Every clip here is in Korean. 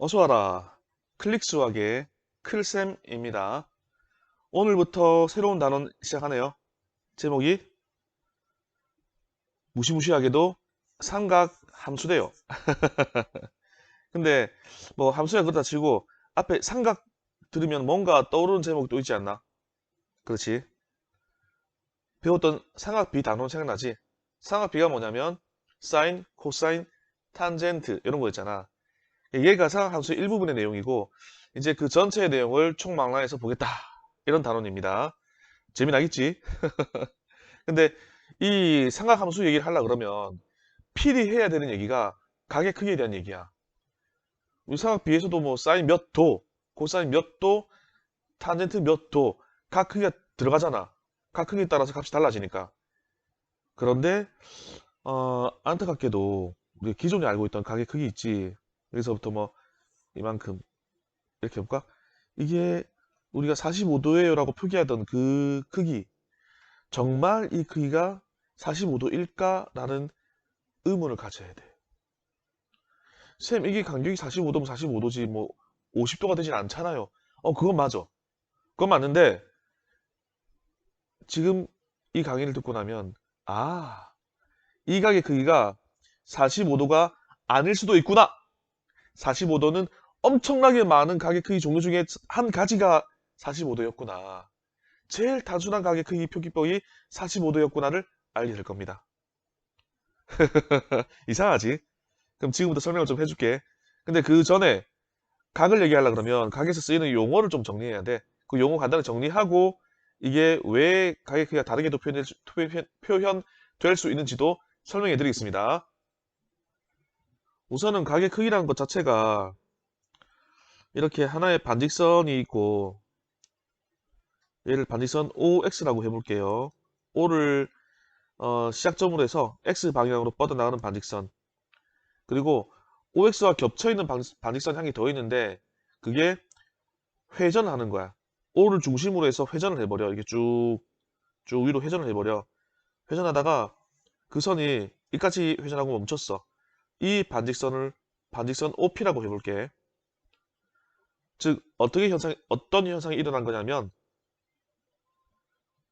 어서와라. 클릭수학의 클쌤입니다. 오늘부터 새로운 단원 시작하네요. 제목이 무시무시하게도 삼각함수래요. 근데 뭐 함수야 그렇다 치고 앞에 삼각 들으면 뭔가 떠오르는 제목도 있지 않나? 그렇지. 배웠던 삼각비 단원 생각나지? 삼각비가 뭐냐면 사인, 코사인, 탄젠트 이런 거 있잖아. 얘가 삼각함수의 일부분의 내용이고 이제 그 전체의 내용을 총망라해서 보겠다. 이런 단원입니다. 재미나겠지? 근데 이 삼각함수 얘기를 하려 그러면 필히 해야 되는 얘기가 각의 크기에 대한 얘기야. 우리 삼각비에서도 뭐 사인 몇 도, 코사인 몇 도, 탄젠트 몇 도, 각 크기가 들어가잖아. 각 크기에 따라서 값이 달라지니까. 그런데 안타깝게도 우리 기존에 알고 있던 각의 크기 있지. 여기서부터 뭐 이만큼 이렇게 해볼까? 이게 우리가 45도예요 라고 표기하던 그 크기, 정말 이 크기가 45도일까? 라는 의문을 가져야 돼. 쌤, 이게 간격이 45도면 45도지 뭐 50도가 되진 않잖아요. 그건 맞아. 그건 맞는데 지금 이 강의를 듣고 나면 이 각의 크기가 45도가 아닐 수도 있구나. 45도는 엄청나게 많은 각의 크기 종류 중에 한 가지가 45도였구나. 제일 단순한 각의 크기 표기법이 45도였구나를 알게 될 겁니다. 이상하지? 그럼 지금부터 설명을 좀 해줄게. 근데 그 전에 각을 얘기하려 그러면 각에서 쓰이는 용어를 좀 정리해야 돼. 그 용어 간단히 정리하고 이게 왜 각의 크기가 다르게도 표현될 수 있는지도 설명해 드리겠습니다. 우선은 각의 크기라는 것 자체가 이렇게 하나의 반직선이 있고 얘를 반직선 OX라고 해볼게요. O를 시작점으로 해서 X 방향으로 뻗어나가는 반직선, 그리고 OX와 겹쳐있는 반직선 향이 더 있는데 그게 회전하는 거야. O를 중심으로 해서 회전을 해버려. 이게 쭉 위로 회전을 해버려. 회전하다가 그 선이 이까지 회전하고 멈췄어. 이 반직선을 반직선 OP라고 해볼게. 즉 어떤 현상이 일어난 거냐면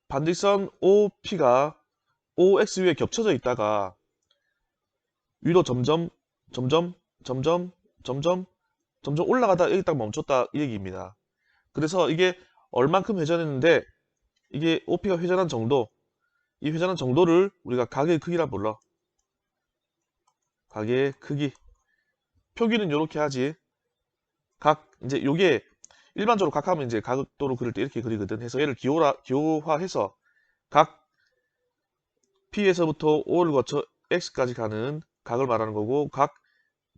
반직선 OP가 OX 위에 겹쳐져 있다가 위로 점점 점점 점점 점점 점점 올라가다 여기 딱 멈췄다 이 얘기입니다. 그래서 이게 얼만큼 회전했는데 이게 OP가 회전한 정도, 이 회전한 정도를 우리가 각의 크기라 불러. 각의 크기. 표기는 이렇게 하지. 이제 요게 일반적으로 각하면 이제 각도로 그릴 때 이렇게 그리거든. 해서 얘를 기호화해서 각 P에서부터 O를 거쳐 X까지 가는 각을 말하는 거고, 각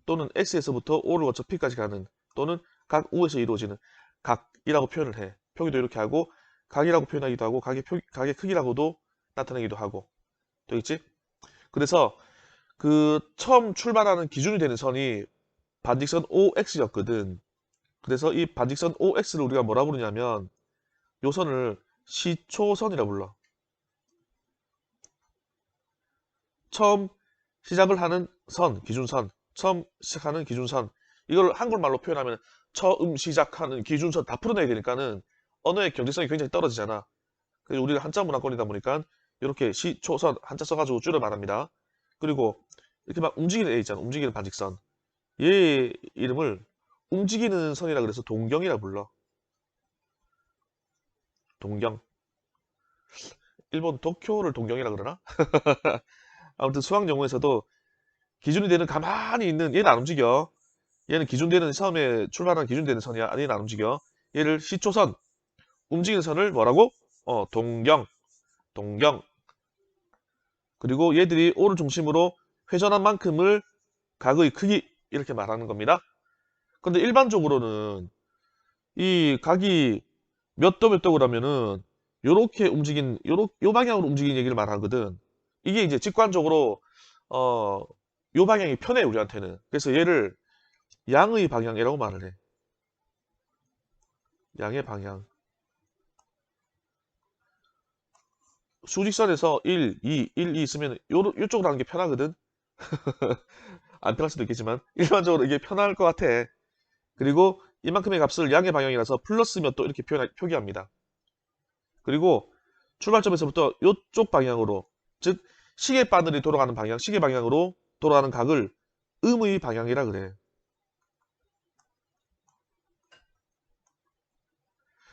또는 X에서부터 O를 거쳐 P까지 가는, 또는 각 U에서 이루어지는 각이라고 표현을 해. 표기도 이렇게 하고 각이라고 표현하기도 하고 각의 크기라고도 나타내기도 하고. 되겠지? 그래서 그 처음 출발하는 기준이 되는 선이 반직선 OX였거든. 그래서 이 반직선 OX를 우리가 뭐라 부르냐면 요 선을 시초선이라 불러. 처음 시작을 하는 선, 기준선. 처음 시작하는 기준선. 이걸 한글말로 표현하면 처음 시작하는 기준선 다 풀어내야 되니까는 언어의 경제성이 굉장히 떨어지잖아. 그래서 우리가 한자 문화권이다 보니까 이렇게 시초선 한자 써가지고 줄여 말합니다. 그리고 이렇게 막 움직이는 애 있잖아. 움직이는 반직선. 얘 이름을 움직이는 선이라 그래서 동경이라 불러. 동경. 일본 도쿄를 동경이라 그러나? 아무튼 수학 용어에서도 기준이 되는 가만히 있는, 얘는 안 움직여. 얘는 기준되는, 처음에 출발하는 기준되는 선이야. 얘는 안 움직여. 얘를 시초선, 움직이는 선을 뭐라고? 동경. 동경. 그리고 얘들이 O를 중심으로 회전한 만큼을 각의 크기 이렇게 말하는 겁니다. 근데 일반적으로는 이 각이 몇 도 몇 도 그러면은 요렇게 요 방향으로 움직인 얘기를 말하거든. 이게 이제 직관적으로 요 방향이 편해 우리한테는. 그래서 얘를 양의 방향이라고 말을 해. 양의 방향. 수직선에서 1, 2, 1, 2 있으면 요쪽으로 하는 게 편하거든. 안 편할 수도 있겠지만 일반적으로 이게 편할 것 같아. 그리고 이만큼의 값을 양의 방향이라서 플러스 몇 도 이렇게 표기합니다. 그리고 출발점에서부터 이쪽 방향으로, 즉 시계 바늘이 돌아가는 방향, 시계 방향으로 돌아가는 각을 음의 방향이라 그래.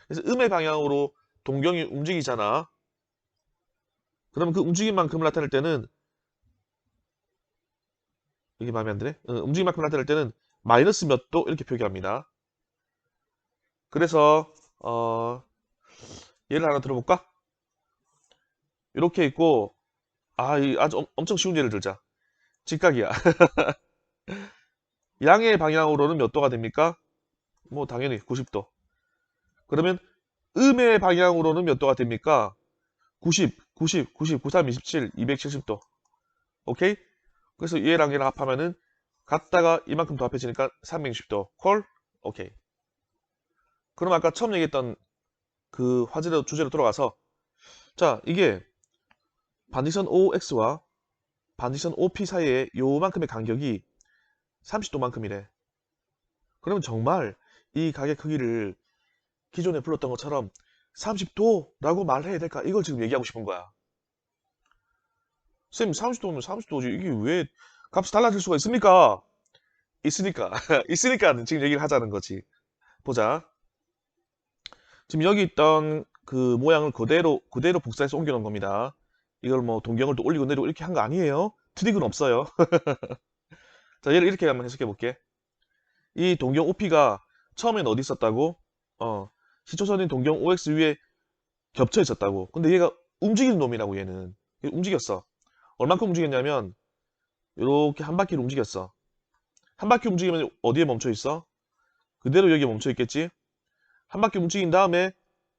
그래서 음의 방향으로 동경이 움직이잖아. 그러면 그 움직임만큼을 나타낼 때는, 이게 마음에 안 드네? 움직임만큼 나타낼 때는 마이너스 몇 도 이렇게 표기합니다. 그래서 예를 하나 들어볼까? 이렇게 있고, 이 아주 엄청 쉬운 예를 들자. 직각이야. 양의 방향으로는 몇 도가 됩니까? 뭐 당연히 90도. 그러면 음의 방향으로는 몇 도가 됩니까? 90, 90, 90, 93, 27, 270도. 오케이? 그래서 얘랑 얘랑 합하면은 같다가 이만큼 더 합해지니까 360도. 콜? 오케이. 그럼 아까 처음 얘기했던 그 화제로 주제로 돌아가서, 자, 이게 반지선 OX와 반지선 OP 사이에 요만큼의 간격이 30도만큼이래. 그러면 정말 이 가게 크기를 기존에 불렀던 것처럼 30도라고 말해야 될까? 이걸 지금 얘기하고 싶은 거야. 쌤, 30도면 30도지. 이게 왜 값이 달라질 수가 있습니까? 있으니까. 있으니까 지금 얘기를 하자는 거지. 보자. 지금 여기 있던 그 모양을 그대로 복사해서 옮겨 놓은 겁니다. 이걸 뭐 동경을 또 올리고 내리고 이렇게 한 거 아니에요. 트릭은 없어요. 자, 얘를 이렇게 한번 해석해 볼게. 이 동경 OP가 처음엔 어디 있었다고? 시초선인 동경 OX 위에 겹쳐 있었다고. 근데 얘가 움직이는 놈이라고, 얘는. 움직였어. 얼만큼 움직였냐면 이렇게 한 바퀴를 움직였어. 한 바퀴 움직이면 어디에 멈춰 있어? 그대로 여기에 멈춰 있겠지? 한 바퀴 움직인 다음에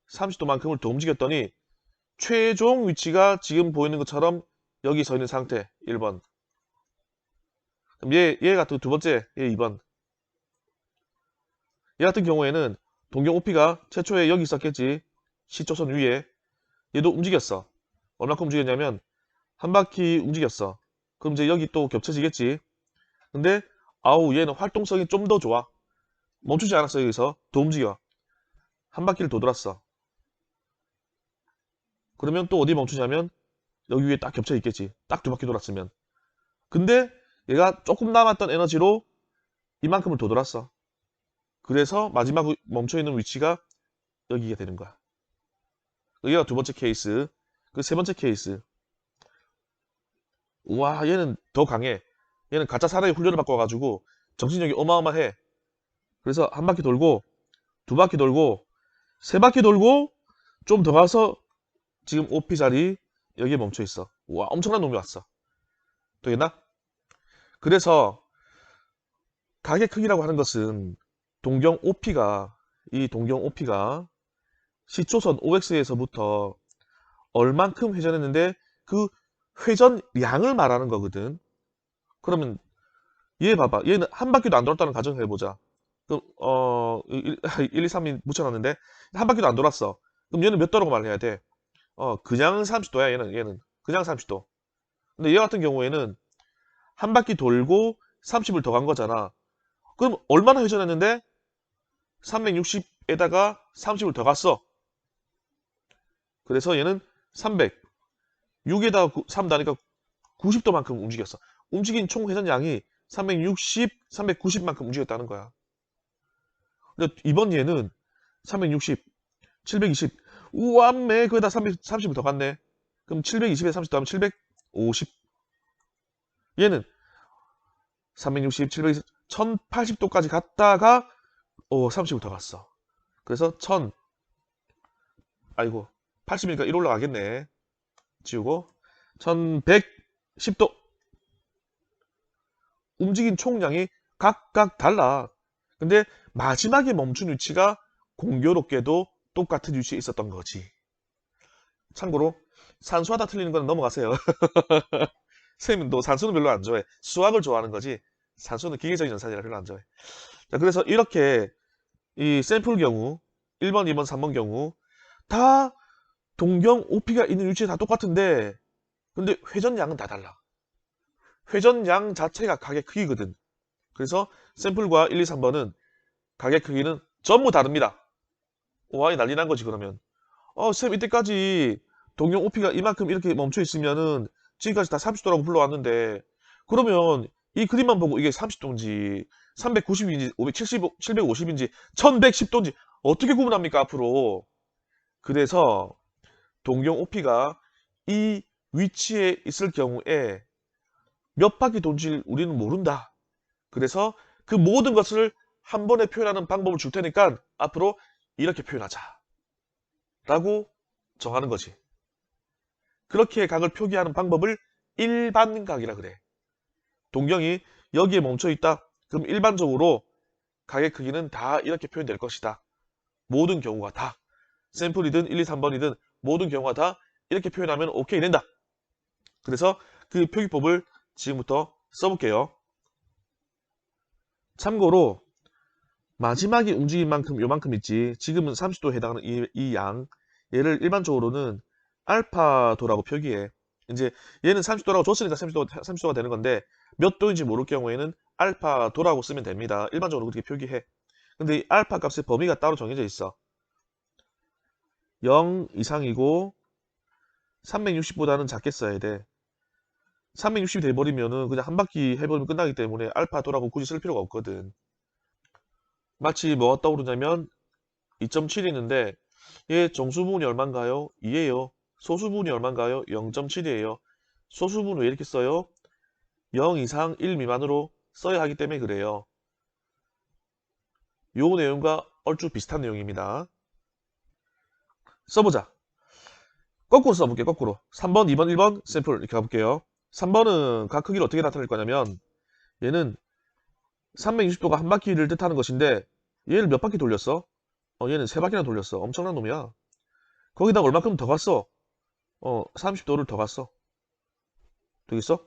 30도만큼을 더 움직였더니 최종 위치가 지금 보이는 것처럼 여기 서 있는 상태. 1번. 그럼 얘가 두 번째, 얘 2번. 얘 같은 경우에는 동경 OP가 최초에 여기 있었겠지. 시초선 위에. 얘도 움직였어. 얼마큼 움직였냐면 한 바퀴 움직였어. 그럼 이제 여기 또 겹쳐지겠지. 근데 얘는 활동성이 좀 더 좋아. 멈추지 않았어. 여기서 더 움직여. 한 바퀴를 더 돌았어. 그러면 또 어디 멈추냐면 여기 위에 딱 겹쳐 있겠지. 딱 두 바퀴 돌았으면. 근데 얘가 조금 남았던 에너지로 이만큼을 더 돌았어. 그래서 마지막 멈춰 있는 위치가 여기가 되는 거야. 여기가 두 번째 케이스. 그 세 번째 케이스. 우와, 얘는 더 강해. 얘는 가짜 사나이 훈련을 받고 와가지고 정신력이 어마어마해. 그래서 한 바퀴 돌고, 두 바퀴 돌고, 세 바퀴 돌고, 좀 더 가서 지금 OP 자리 여기에 멈춰 있어. 우와, 엄청난 놈이 왔어. 되겠나? 그래서 가게 크기라고 하는 것은 이 동경 OP가 시초선 OX에서부터 얼만큼 회전했는데 그 회전량을 말하는 거거든. 그러면 얘 봐봐. 얘는 한 바퀴도 안 돌았다는 가정을 해보자. 그럼 1, 2, 3이 묻혀놨는데 한 바퀴도 안 돌았어. 그럼 얘는 몇 도라고 말해야 돼? 그냥 30도야. 얘는 그냥 30도. 근데 얘 같은 경우에는 한 바퀴 돌고 30을 더 간 거잖아. 그럼 얼마나 회전했는데 360에다가 30을 더 갔어. 그래서 얘는 300. 6에다가 3 다니까 90도만큼 움직였어. 움직인 총 회전량이 360, 390만큼 움직였다는 거야. 근데 이번 얘는 360, 720. 우암매 거기다 330을 더 갔네. 그럼 720에 30 더하면 750. 얘는 360, 720, 1080도까지 갔다가 30을 더 갔어. 그래서 1000. 아이고, 80이니까 1 올라가겠네. 지우고 1110도. 움직인 총량이 각각 달라. 근데 마지막에 멈춘 위치가 공교롭게도 똑같은 위치에 있었던 거지. 참고로 산수하다 틀리는 건 넘어가세요. 쌤은 너 산수는 별로 안 좋아해. 수학을 좋아하는 거지. 산수는 기계적인 연산이라 별로 안 좋아해. 자, 그래서 이렇게 이 샘플 경우 1번, 2번, 3번 경우 다 동경 OP가 있는 위치에 다 똑같은데 근데 회전량은 다 달라. 회전량 자체가 가게 크기거든. 그래서 샘플과 1, 2, 3번은 가게 크기는 전부 다릅니다. 와, 난리 난 거지, 그러면. 쌤, 이때까지 동경 OP가 이만큼 이렇게 멈춰 있으면은 지금까지 다 30도라고 불러왔는데, 그러면 이 그림만 보고 이게 30도인지, 390인지, 570, 750인지, 1110도인지, 어떻게 구분합니까, 앞으로? 그래서 동경 OP가 이 위치에 있을 경우에 몇 바퀴 돈지 우리는 모른다. 그래서 그 모든 것을 한 번에 표현하는 방법을 줄 테니까 앞으로 이렇게 표현하자. 라고 정하는 거지. 그렇게 각을 표기하는 방법을 일반각이라 그래. 동경이 여기에 멈춰 있다. 그럼 일반적으로 각의 크기는 다 이렇게 표현될 것이다. 모든 경우가 다. 샘플이든 1, 2, 3번이든 모든 경우가 다 이렇게 표현하면 오케이 된다. 그래서 그 표기법을 지금부터 써볼게요. 참고로 마지막에 움직인 만큼 요만큼 있지. 지금은 30도에 해당하는 이 양. 얘를 일반적으로는 알파도라고 표기해. 이제 얘는 30도라고 줬으니까 30도가 되는 건데 몇 도인지 모를 경우에는 알파도라고 쓰면 됩니다. 일반적으로 그렇게 표기해. 근데 이 알파 값의 범위가 따로 정해져 있어. 0 이상이고 360보다는 작게 써야 돼. 360이 돼버리면은 그냥 한 바퀴 해버리면 끝나기 때문에 알파도라고 굳이 쓸 필요가 없거든. 마치 뭐가 떠오르냐면 2.7이 있는데 얘 정수분이 얼마인가요? 2예요. 소수분이 얼마인가요? 0.7이에요. 소수분 왜 이렇게 써요? 0 이상 1 미만으로 써야 하기 때문에 그래요. 요 내용과 얼추 비슷한 내용입니다. 써보자. 거꾸로 써볼게요. 거꾸로. 3번, 2번, 1번 샘플 이렇게 가볼게요. 3번은 각 크기를 어떻게 나타낼 거냐면 얘는 360도가 한 바퀴를 뜻하는 것인데 얘를 몇 바퀴 돌렸어? 얘는 3바퀴나 돌렸어. 엄청난 놈이야. 거기다 얼마큼 더 갔어? 30도를 더 갔어. 되겠어?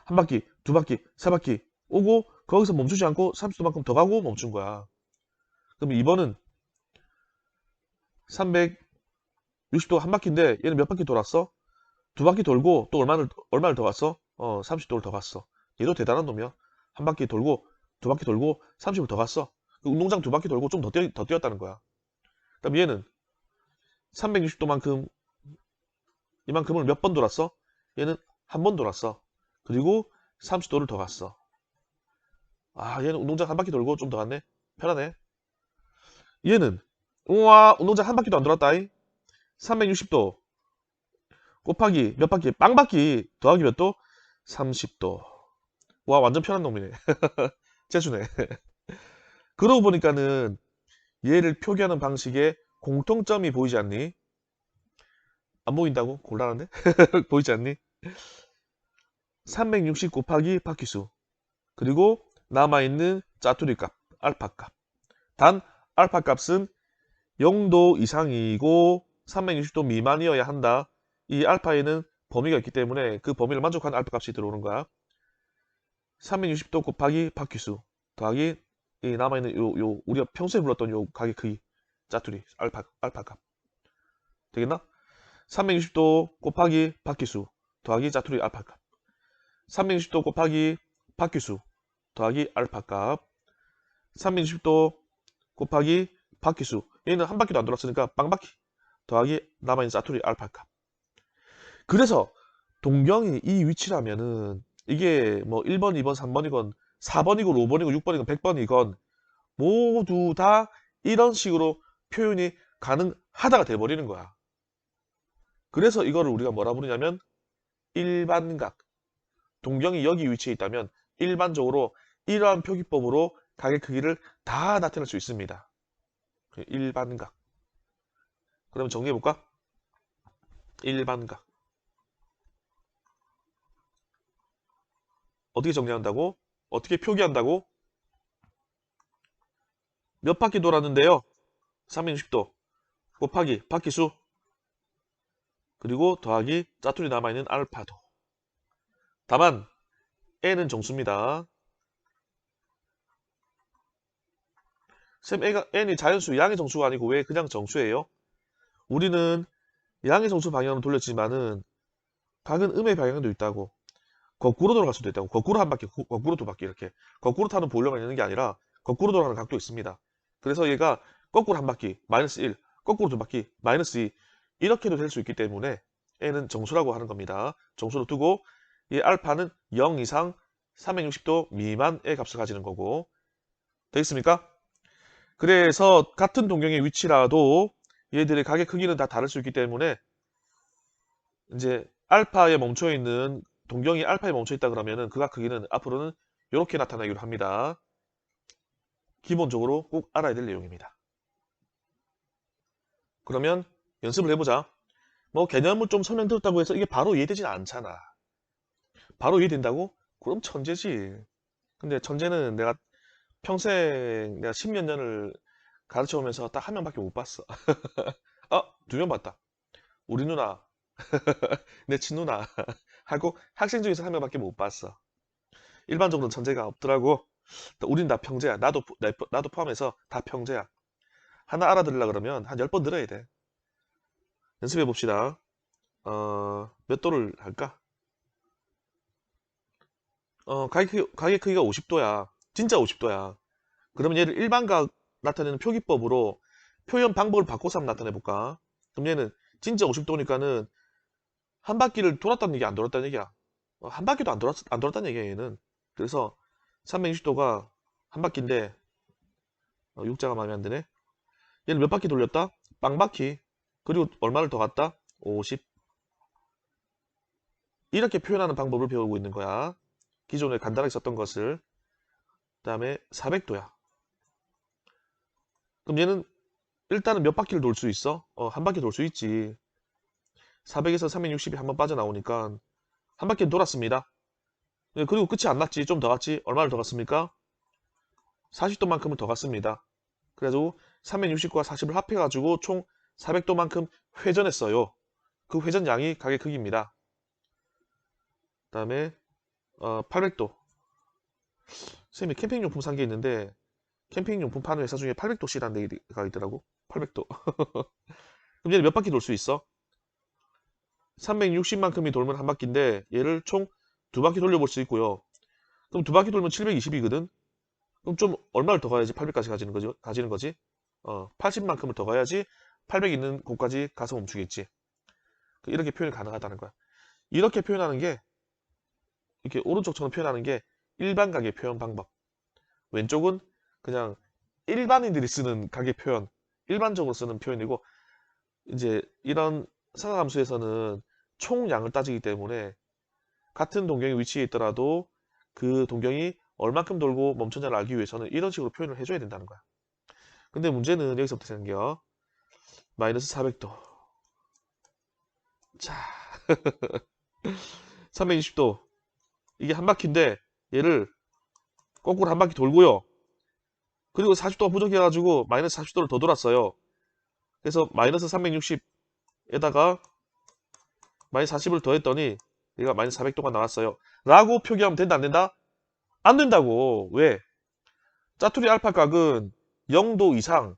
한 바퀴, 두 바퀴, 세 바퀴 오고 거기서 멈추지 않고 30도만큼 더 가고 멈춘 거야. 그럼 2번은 360도 한 바퀴인데 얘는 몇 바퀴 돌았어? 두 바퀴 돌고 또 얼마를 더 갔어? 30도를 더 갔어. 얘도 대단한 놈이야. 한 바퀴 돌고 두 바퀴 돌고 30을 더 갔어. 그 운동장 두 바퀴 돌고 좀 더 뛰었다는 거야. 그럼 얘는 360도만큼 이만큼을 몇 번 돌았어? 얘는 한 번 돌았어. 그리고 30도를 더 갔어. 얘는 운동장 한 바퀴 돌고 좀 더 갔네. 편하네. 얘는 우와 운동장 한 바퀴도 안 돌았다이. 360도 곱하기 몇 바퀴? 빵바퀴 더하기 몇 도? 30도. 와 완전 편한 놈이네. 재주네. 그러고 보니까는 얘를 표기하는 방식에 공통점이 보이지 않니? 안 보인다고? 곤란한데? 보이지 않니? 360 곱하기 바퀴수 그리고 남아있는 짜투리 값, 알파 값. 단 알파 값은 0도 이상이고 360도 미만이어야 한다. 이 알파에는 범위가 있기 때문에 그 범위를 만족하는 알파 값이 들어오는 거야. 360도 곱하기 바퀴수 더하기 이 남아있는 우리가 평소에 불렀던 요 가게 크기 짜투리 알파 값 되겠나? 360도 곱하기 바퀴수 더하기 짜투리 알파 값 360도 곱하기 바퀴수 더하기 알파 값 360도 곱하기 바퀴수 얘는 한 바퀴도 안 돌았으니까 빵바퀴 더하기 남아있는 짜투리 알파 값. 그래서 동경이 이 위치라면은 이게 뭐 1번, 2번, 3번이건 4번이건 5번이건 6번이건 100번이건 모두 다 이런 식으로 표현이 가능하다가 돼버리는 거야. 그래서 이거를 우리가 뭐라 부르냐면 일반각. 동경이 여기 위치해 있다면 일반적으로 이러한 표기법으로 각의 크기를 다 나타낼 수 있습니다. 일반각. 그러면 정리해볼까? 일반각. 어떻게 정리한다고? 어떻게 표기한다고? 몇 바퀴 돌았는데요? 360도 곱하기 바퀴수 그리고 더하기 짜투리 남아있는 알파도. 다만 n은 정수입니다. 쌤 n이 자연수 양의 정수가 아니고 왜 그냥 정수예요? 우리는 양의 정수 방향으로 돌렸지만은 각은 음의 방향도 있다고. 거꾸로 돌아갈 수도 있다고. 거꾸로 한 바퀴, 거꾸로 두 바퀴 이렇게. 거꾸로 타는 볼륨만 있는 게 아니라 거꾸로 돌아가는 각도 있습니다. 그래서 얘가 거꾸로 한 바퀴 마이너스 1, 거꾸로 두 바퀴 마이너스 2 이렇게도 될 수 있기 때문에 얘는 정수라고 하는 겁니다. 정수로 두고 이 알파는 0 이상 360도 미만의 값을 가지는 거고 되겠습니까? 그래서 같은 동경의 위치라도 얘들의 가게 크기는 다 다를 수 있기 때문에 이제 알파에 멈춰 있는 동경이 알파에 멈춰 있다 그러면은 그 각 크기는 앞으로는 이렇게 나타나기로 합니다. 기본적으로 꼭 알아야 될 내용입니다. 그러면 연습을 해보자. 뭐 개념을 좀 설명드렸다고 해서 이게 바로 이해되진 않잖아. 바로 이해된다고? 그럼 천재지. 근데 천재는 내가 평생 내가 10몇 년을 가르쳐 오면서 딱 한 명밖에 못 봤어. 두 명 봤다. 우리 누나, 내 친누나 하고 학생 중에서 한 명밖에 못 봤어. 일반적으로는 천재가 없더라고. 우린 다 평재야. 나도 포함해서 다 평재야. 하나 알아들으려 그러면 한 10번 들어야 돼. 연습해 봅시다. 몇 도를 할까? 가게 크기가 50도야. 진짜 50도야. 그러면 얘를 일반각 나타내는 표기법으로 표현 방법을 바꿔서 한번 나타내 볼까? 그럼 얘는 진짜 50도니까는 한 바퀴를 돌았다는 얘기 안 돌았다는 얘기야. 한 바퀴도 안 돌았다는 얘기야 얘는. 그래서 360도가 한 바퀴인데 육자가 마음에 안 드네. 얘는 몇 바퀴 돌렸다? 빵바퀴. 그리고 얼마를 더 갔다? 50. 이렇게 표현하는 방법을 배우고 있는 거야. 기존에 간단하게 썼던 것을. 그 다음에 400도야. 그럼 얘는 일단은 몇 바퀴를 돌 수 있어? 한 바퀴 돌 수 있지. 400에서 360이 한번 빠져나오니까 한 바퀴 돌았습니다. 예, 그리고 끝이 안 났지. 좀 더 갔지. 얼마를 더 갔습니까? 40도만큼을 더 갔습니다. 그래가지고 360과 40을 합해가지고 총 400도만큼 회전했어요. 그 회전 양이 가게 크기입니다. 그 다음에 800도. 선생님이 캠핑용품 산 게 있는데 캠핑용품 파는 회사 중에 800도씨라는 데가 있더라고. 800도. 그럼 얘는 몇 바퀴 돌 수 있어? 360만큼이 돌면 한 바퀴인데 얘를 총 두 바퀴 돌려볼 수 있고요. 그럼 두 바퀴 돌면 720이거든. 그럼 좀 얼마를 더 가야지 800까지 가지는 거지? 80만큼을 더 가야지 800 있는 곳까지 가서 멈추겠지. 이렇게 표현이 가능하다는 거야. 이렇게 표현하는 게 이렇게 오른쪽처럼 표현하는 게 일반 가게 표현 방법. 왼쪽은 그냥 일반인들이 쓰는 가게 표현, 일반적으로 쓰는 표현이고 이제 이런 상하함수에서는 총량을 따지기 때문에 같은 동경의 위치에 있더라도 그 동경이 얼만큼 돌고 멈췄냐를 알기 위해서는 이런 식으로 표현을 해줘야 된다는 거야. 근데 문제는 여기서부터 생겨. 마이너스 400도. 자, 320도. 이게 한 바퀴인데 얘를 거꾸로 한 바퀴 돌고요. 그리고 40도가 부족해가지고 마이너스 40도를 더 돌았어요. 그래서 마이너스 360에다가 마이너스 40을 더했더니 얘가 마이너스 400도가 나왔어요. 라고 표기하면 된다 안 된다? 안 된다고. 왜? 짜투리 알파 각은 0도 이상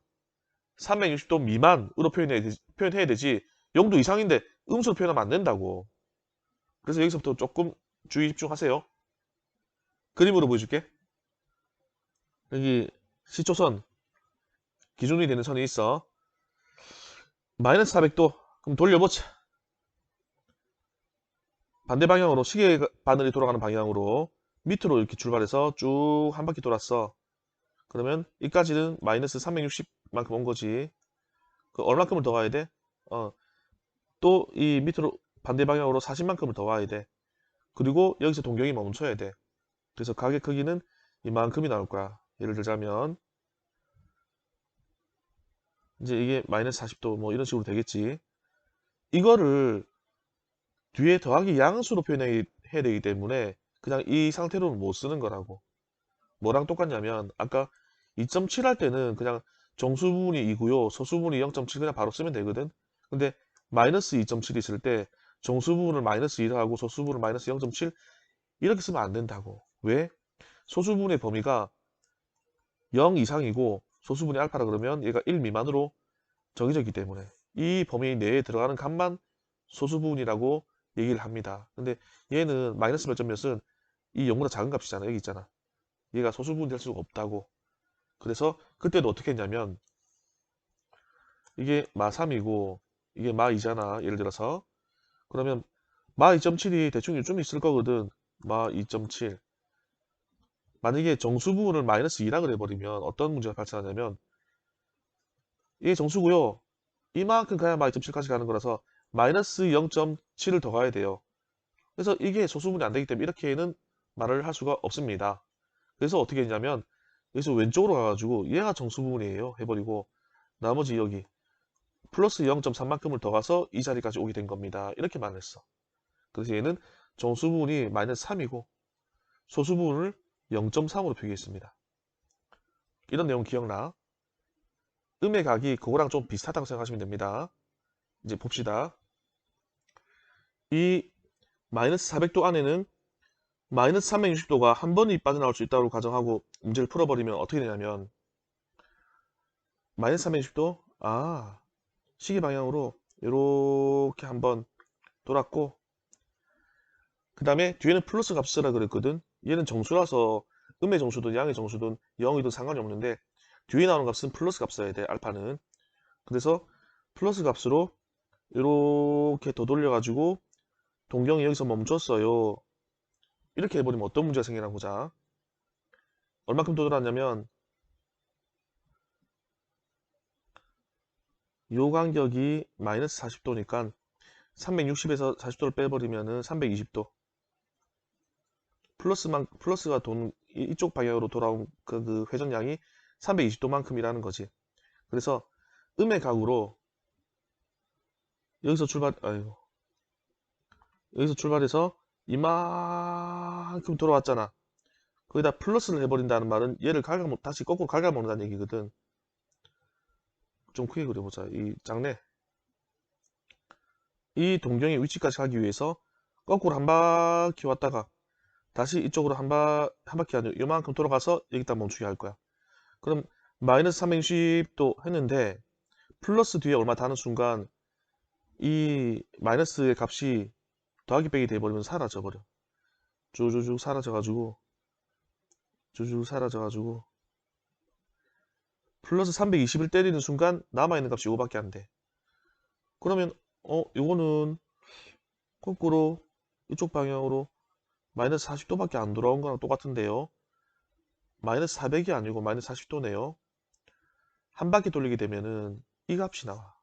360도 미만으로 표현해야 되지 0도 이상인데 음수로 표현하면 안 된다고. 그래서 여기서부터 조금 주의 집중하세요. 그림으로 보여줄게. 여기 시초선 기준이 되는 선이 있어. 마이너스 400도. 그럼 돌려보자. 반대 방향으로 시계 바늘이 돌아가는 방향으로 밑으로 이렇게 출발해서 쭉 한 바퀴 돌았어. 그러면 이까지는 마이너스 360만큼 온 거지. 그 얼마큼을 더 가야 돼? 또 이 밑으로 반대 방향으로 40만큼을 더 와야 돼. 그리고 여기서 동경이 멈춰야 돼. 그래서 가게 크기는 이만큼이 나올 거야. 예를 들자면 이제 이게 마이너스 40도 뭐 이런 식으로 되겠지. 이거를 뒤에 더하기 양수로 표현해야 되기 때문에 그냥 이 상태로는 못 쓰는 거라고. 뭐랑 똑같냐면 아까 2.7 할 때는 그냥 정수 부분이 2고요. 소수 부분이 0.7 그냥 바로 쓰면 되거든. 근데 마이너스 2.7 있을 때 정수 부분을 마이너스 2를 하고 소수 부분을 마이너스 0.7 이렇게 쓰면 안 된다고. 왜? 소수 부분의 범위가 0 이상이고 소수 분이 알파라 그러면 얘가 1 미만으로 정해져 있기 때문에 이 범위 내에 들어가는 값만 소수 부분이라고 얘기를 합니다. 근데 얘는 마이너스 몇 점 몇은 이 0보다 작은 값이잖아. 여기 있잖아. 얘가 소수 부분이 될 수가 없다고. 그래서 그때도 어떻게 했냐면 이게 마 3이고 이게 마 2잖아. 예를 들어서 그러면 마 2.7이 대충 요즘 있을 거거든. 마 2.7. 만약에 정수 부분을 마이너스 2라 해버리면 어떤 문제가 발생하냐면 이게 정수고요. 이만큼 가야 마 2.7까지 가는 거라서 마이너스 0.7을 더 가야 돼요. 그래서 이게 소수분이 안 되기 때문에 이렇게는 말을 할 수가 없습니다. 그래서 어떻게 했냐면 여기서 왼쪽으로 가가지고 얘가 정수 부분이에요 해버리고 나머지 여기 플러스 0.3만큼을 더 가서 이 자리까지 오게 된 겁니다. 이렇게 말했어. 그래서 얘는 정수 부분이 마이너스 3이고 소수 부분을 0.3으로 표기했습니다. 이런 내용 기억나? 음의 각이 그거랑 좀 비슷하다고 생각하시면 됩니다. 이제 봅시다. 이 마이너스 400도 안에는 마이너스 360도가 한 번이 빠져나올 수 있다고 가정하고 문제를 풀어버리면 어떻게 되냐면 마이너스 360도 시계 방향으로 이렇게 한번 돌았고 그 다음에 뒤에는 플러스 값 쓰라 그랬거든. 얘는 정수라서 음의 정수든 양의 정수든 0이든 상관이 없는데 뒤에 나오는 값은 플러스 값 써야 돼. 알파는. 그래서 플러스 값으로 이렇게 더 돌려가지고 동경이 여기서 멈췄어요. 이렇게 해버리면 어떤 문제가 생기나 보자. 얼마큼 더 돌았냐면 요 간격이 마이너스 40도니까 360에서 40도를 빼버리면은 320도. 플러스가 이쪽 방향으로 돌아온 그 회전량이 320도만큼이라는 거지. 그래서 음의 각으로 여기서 출발해서 이만큼 돌아왔잖아. 거기다 플러스를 해버린다는 말은 얘를 다시 거꾸로 갉아먹는다는 얘기거든. 좀 크게 그려보자. 이 작네. 이 동경의 위치까지 가기 위해서 거꾸로 한 바퀴 왔다가 다시 이쪽으로 한 바퀴 아니고 이만큼 돌아가서 여기다 멈추게 할 거야. 그럼 마이너스 360도 했는데 플러스 뒤에 얼마 다는 순간 이 마이너스의 값이 더하기 빼기 돼버리면 사라져버려. 쭉쭉쭉 사라져가지고 플러스 320을 때리는 순간 남아있는 값이 5밖에 안 돼. 그러면 요거는 거꾸로 이쪽 방향으로 마이너스 40도밖에 안 돌아온 거랑 똑같은데요. 마이너스 400이 아니고 마이너스 40도네요. 한 바퀴 돌리게 되면은 이 값이 나와.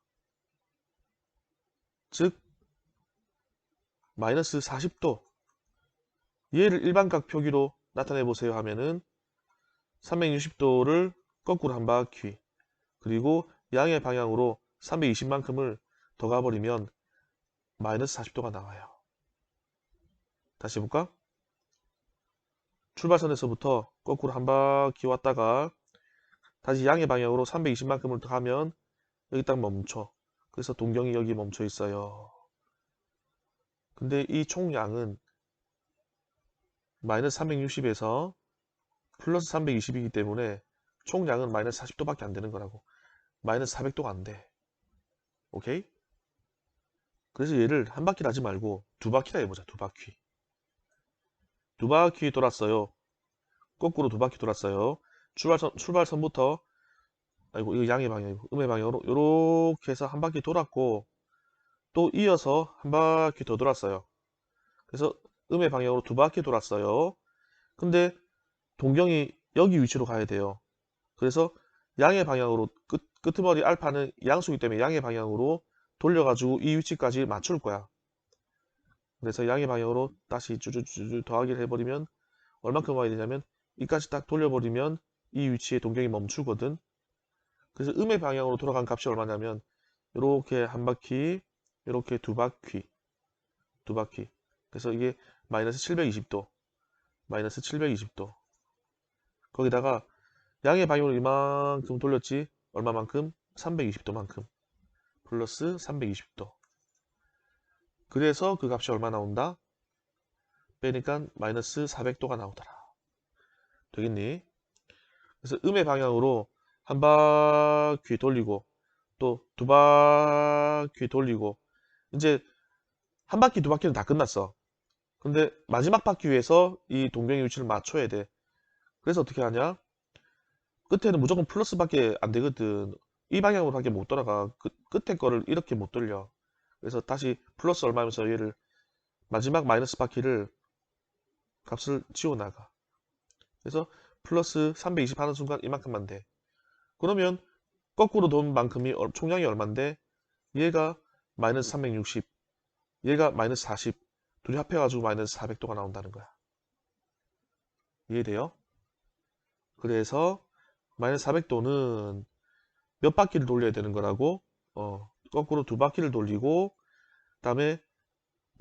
즉 마이너스 40도 얘를 일반각 표기로 나타내 보세요 하면은 360도를 거꾸로 한 바퀴 그리고 양의 방향으로 320만큼을 더 가버리면 마이너스 40도가 나와요. 다시 해볼까? 출발선에서부터 거꾸로 한 바퀴 왔다가 다시 양의 방향으로 320만큼을 더 가면 여기 딱 멈춰. 그래서 동경이 여기 멈춰 있어요. 근데 이 총량은 마이너스 360에서 플러스 320이기 때문에 총량은 마이너스 40도밖에 안 되는 거라고. 마이너스 400도가 안 돼. 오케이? 그래서 얘를 한 바퀴 하지 말고 두 바퀴나 해보자. 두 바퀴. 두 바퀴 돌았어요. 거꾸로 두 바퀴 돌았어요. 출발선부터 아이고 이거 양의 방향이고 음의 방향으로 이렇게 해서 한 바퀴 돌았고 또 이어서 한 바퀴 더 돌았어요. 그래서 음의 방향으로 두 바퀴 돌았어요. 근데 동경이 여기 위치로 가야 돼요. 그래서 양의 방향으로 끄트머리 알파는 양수기 때문에 양의 방향으로 돌려가지고 이 위치까지 맞출 거야. 그래서 양의 방향으로 다시 쭈쭈쭈쭈 더하기를 해버리면 얼만큼 와야 되냐면 이까지 딱 돌려버리면 이 위치에 동경이 멈추거든. 그래서 음의 방향으로 돌아간 값이 얼마냐면 이렇게 한 바퀴 이렇게 두 바퀴 그래서 이게 마이너스 720도 마이너스 720도 거기다가 양의 방향으로 이만큼 돌렸지 얼마만큼? 320도만큼 플러스 320도 그래서 그 값이 얼마 나온다? 빼니까 마이너스 400도가 나오더라. 되겠니? 그래서 음의 방향으로 한 바퀴 돌리고 또 두 바퀴 돌리고 이제 한 바퀴 두 바퀴는 다 끝났어. 근데 마지막 바퀴 위에서 이 동경의 위치를 맞춰야 돼. 그래서 어떻게 하냐? 끝에는 무조건 플러스밖에 안 되거든. 이 방향으로밖에 못 돌아가. 끝에 거를 이렇게 못 돌려. 그래서 다시 플러스 얼마면서 얘를 마지막 마이너스 바퀴를 값을 지워나가. 그래서 플러스 320 하는 순간 이만큼만 돼. 그러면 거꾸로 돈 만큼이 총량이 얼만데 얘가 마이너스 360, 얘가 마이너스 40, 둘이 합해가지고 마이너스 400도가 나온다는 거야. 이해돼요? 그래서 마이너스 400도는 몇 바퀴를 돌려야 되는 거라고? 거꾸로 두 바퀴를 돌리고 그다음에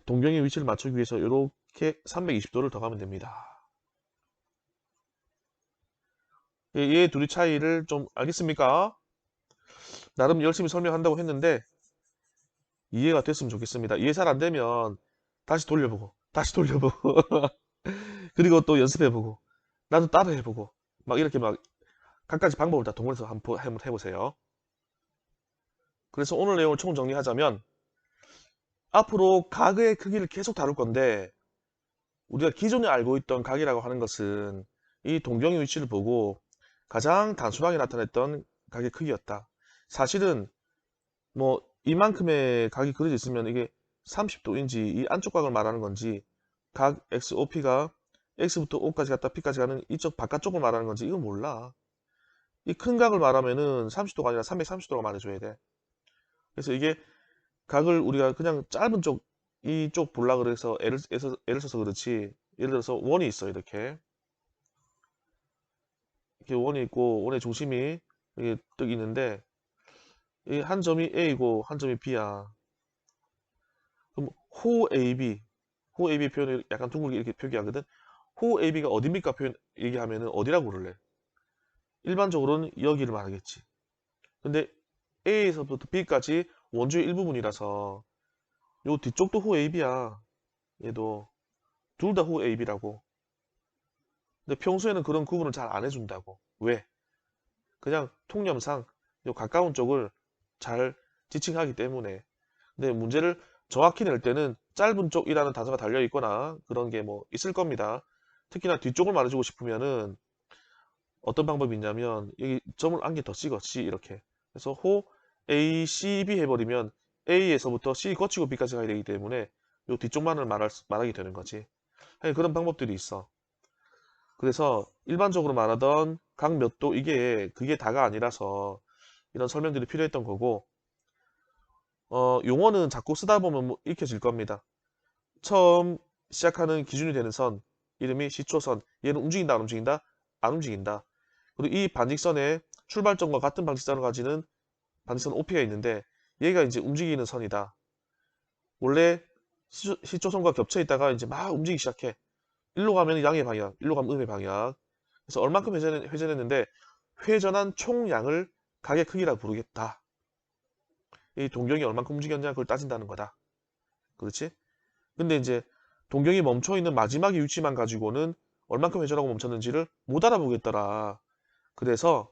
동경의 위치를 맞추기 위해서 이렇게 320도를 더 가면 됩니다. 얘 둘이 차이를 좀 알겠습니까? 나름 열심히 설명한다고 했는데 이해가 됐으면 좋겠습니다. 이해 잘 안 되면 다시 돌려보고 다시 돌려보고 그리고 또 연습해보고 나도 따라 해보고 막 이렇게 막 각가지 방법을 다 동원해서 한번 해보세요. 그래서 오늘 내용을 총정리하자면 앞으로 가게의 크기를 계속 다룰 건데 우리가 기존에 알고 있던 가게라고 하는 것은 이 동경의 위치를 보고 가장 단순하게 나타냈던 가게 크기였다. 사실은 뭐 이만큼의 각이 그려져 있으면 이게 30도인지 이 안쪽 각을 말하는 건지 각 XOP가 X부터 O까지 갔다 P까지 가는 이쪽 바깥쪽을 말하는 건지 이건 몰라. 이 큰 각을 말하면은 30도가 아니라 330도가 말해줘야 돼. 그래서 이게 각을 우리가 그냥 짧은 쪽 이쪽 볼라 그래서 애를 써서 그렇지. 예를 들어서 원이 있어 이렇게 원이 있고 원의 중심이 이게 뜩 있는데 이 한 점이 A고 한 점이 B야. 그럼 호 AB 표현을 약간 둥글게 이렇게 표기하거든. 호 AB가 어딥니까 표현 얘기하면은 어디라고 그럴래? 일반적으로는 여기를 말하겠지. 근데 A에서부터 B까지 원주의 일부분이라서 요 뒤쪽도 호 AB야. 얘도 둘 다 호 AB라고. 근데 평소에는 그런 구분을 잘 안 해준다고. 왜? 그냥 통념상 요 가까운 쪽을 잘 지칭하기 때문에. 근데 문제를 정확히 낼 때는 짧은 쪽이라는 단서가 달려 있거나 그런 게 뭐 있을 겁니다. 특히나 뒤쪽을 말해주고 싶으면은 어떤 방법이 있냐면 여기 점을 한 개 더 찍어 C 이렇게. 그래서 호 A, C, B 해버리면 A에서부터 C 거치고 B까지 가야 되기 때문에 요 뒤쪽만을 말하게 되는 거지. 그런 방법들이 있어. 그래서 일반적으로 말하던 각 몇 도 이게 그게 다가 아니라서 이런 설명들이 필요했던 거고 용어는 자꾸 쓰다 보면 뭐 익혀질 겁니다. 처음 시작하는 기준이 되는 선 이름이 시초선. 얘는 움직인다 안 움직인다? 안 움직인다. 그리고 이 반직선의 출발점과 같은 방직선을 가지는 반직선 OP가 있는데 얘가 이제 움직이는 선이다. 원래 시초선과 겹쳐 있다가 이제 막 움직이기 시작해. 일로 가면 양의 방향, 일로 가면 음의 방향. 그래서 얼만큼 회전했는데 회전한 총량을 가게 크기라 부르겠다. 이 동경이 얼만큼 움직였냐 그걸 따진다는 거다. 그렇지? 근데 이제 동경이 멈춰 있는 마지막의 위치만 가지고는 얼만큼 회전하고 멈췄는지를 못 알아보겠더라. 그래서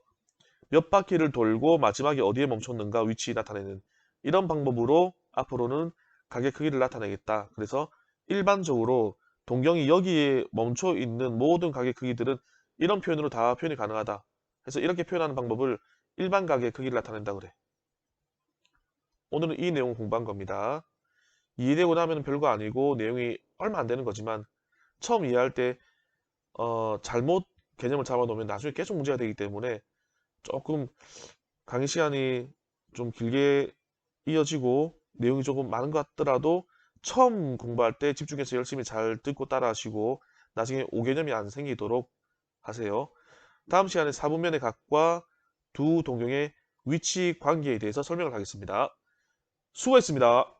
몇 바퀴를 돌고 마지막에 어디에 멈췄는가 위치 나타내는 이런 방법으로 앞으로는 가게 크기를 나타내겠다. 그래서 일반적으로 동경이 여기에 멈춰 있는 모든 가게 크기들은 이런 표현으로 다 표현이 가능하다. 그래서 이렇게 표현하는 방법을 일반 가게 크기를 나타낸다 그래. 오늘은 이 내용 공부한 겁니다. 이해되고 나면 별거 아니고 내용이 얼마 안 되는 거지만 처음 이해할 때 잘못 개념을 잡아놓으면 나중에 계속 문제가 되기 때문에 조금 강의 시간이 좀 길게 이어지고 내용이 조금 많은 것 같더라도 처음 공부할 때 집중해서 열심히 잘 듣고 따라 하시고 나중에 오개념이 안 생기도록 하세요. 다음 시간에 사분면의 각과 두 동경의 위치 관계에 대해서 설명을 하겠습니다. 수고했습니다.